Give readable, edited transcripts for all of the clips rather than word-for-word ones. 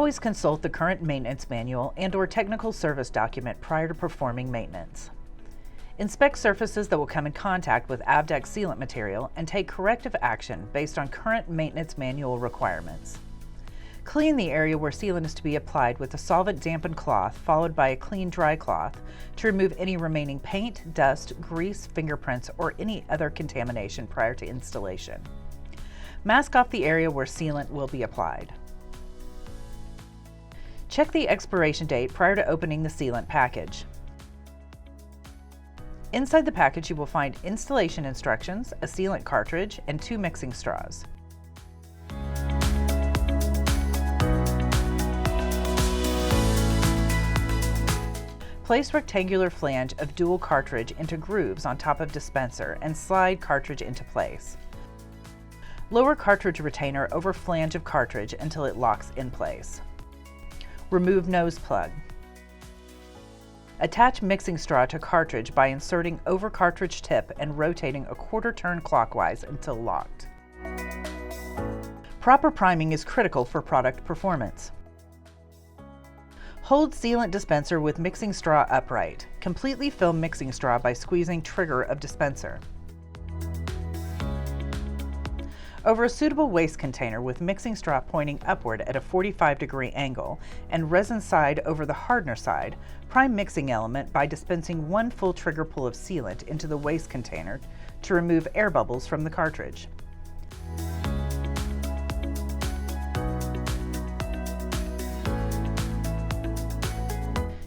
Always consult the current maintenance manual and/or technical service document prior to performing maintenance. Inspect surfaces that will come in contact with Av-DEC sealant material and take corrective action based on current maintenance manual requirements. Clean the area where sealant is to be applied with a solvent-dampened cloth followed by a clean dry cloth to remove any remaining paint, dust, grease, fingerprints, or any other contamination prior to installation. Mask off the area where sealant will be applied. Check the expiration date prior to opening the sealant package. Inside the package you will find installation instructions, a sealant cartridge, and 2 mixing straws. Place rectangular flange of dual cartridge into grooves on top of dispenser and slide cartridge into place. Lower cartridge retainer over flange of cartridge until it locks in place. Remove nose plug. Attach mixing straw to cartridge by inserting over cartridge tip and rotating a quarter turn clockwise until locked. Proper priming is critical for product performance. Hold sealant dispenser with mixing straw upright. Completely fill mixing straw by squeezing trigger of dispenser. Over a suitable waste container with mixing straw pointing upward at a 45-degree angle and resin side over the hardener side, prime mixing element by dispensing 1 full trigger pull of sealant into the waste container to remove air bubbles from the cartridge.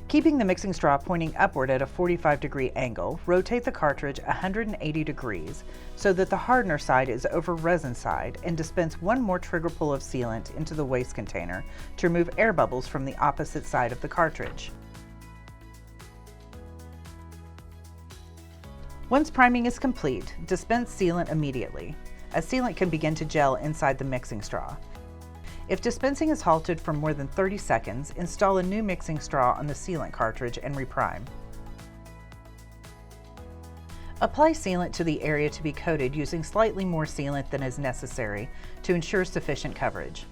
Keeping the mixing straw pointing upward at a 45-degree angle, rotate the cartridge 180 degrees so that the hardener side is over resin side and dispense 1 more trigger pull of sealant into the waste container to remove air bubbles from the opposite side of the cartridge. Once priming is complete, dispense sealant immediately, as sealant can begin to gel inside the mixing straw. If dispensing is halted for more than 30 seconds, install a new mixing straw on the sealant cartridge and reprime. Apply sealant to the area to be coated using slightly more sealant than is necessary to ensure sufficient coverage.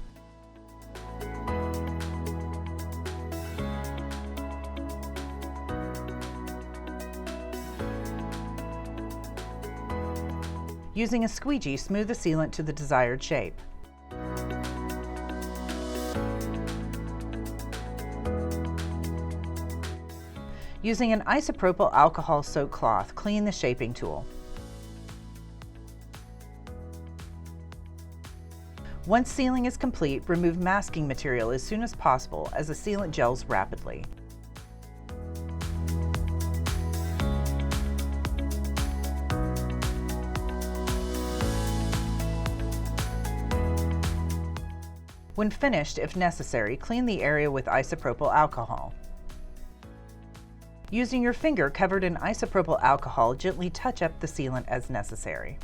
Using a squeegee, smooth the sealant to the desired shape. Using an isopropyl alcohol soaked cloth, clean the shaping tool. Once sealing is complete, remove masking material as soon as possible as the sealant gels rapidly. When finished, if necessary, clean the area with isopropyl alcohol. Using your finger covered in isopropyl alcohol, gently touch up the sealant as necessary.